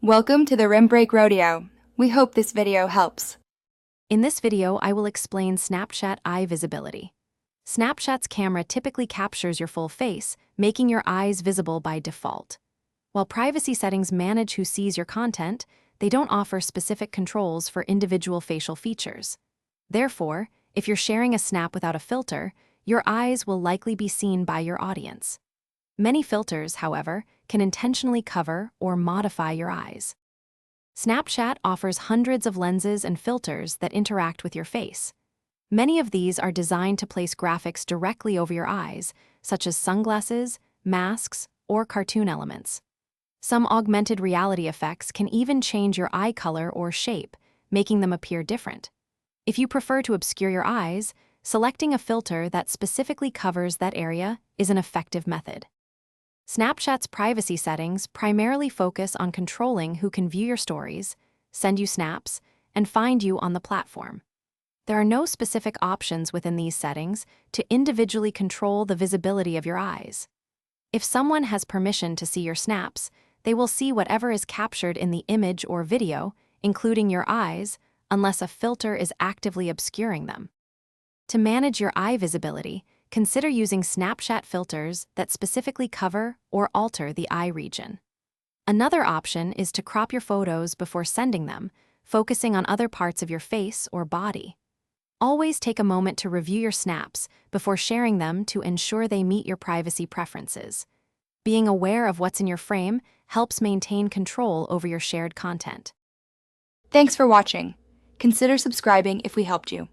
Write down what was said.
Welcome to the Rim Break Rodeo. We hope this video helps. In this video, I will explain Snapchat eye visibility. Snapchat's camera typically captures your full face, making your eyes visible by default. While privacy settings manage who sees your content, they don't offer specific controls for individual facial features. Therefore, if you're sharing a snap without a filter, your eyes will likely be seen by your audience. Many filters, however, can intentionally cover or modify your eyes. Snapchat offers hundreds of lenses and filters that interact with your face. Many of these are designed to place graphics directly over your eyes, such as sunglasses, masks, or cartoon elements. Some augmented reality effects can even change your eye color or shape, making them appear different. If you prefer to obscure your eyes, selecting a filter that specifically covers that area is an effective method. Snapchat's privacy settings primarily focus on controlling who can view your stories, send you snaps, and find you on the platform. There are no specific options within these settings to individually control the visibility of your eyes. If someone has permission to see your snaps, they will see whatever is captured in the image or video, including your eyes, unless a filter is actively obscuring them. To manage your eye visibility, consider using Snapchat filters that specifically cover or alter the eye region. Another option is to crop your photos before sending them, focusing on other parts of your face or body. Always take a moment to review your snaps before sharing them to ensure they meet your privacy preferences. Being aware of what's in your frame helps maintain control over your shared content. Thanks for watching. Consider subscribing if we helped you.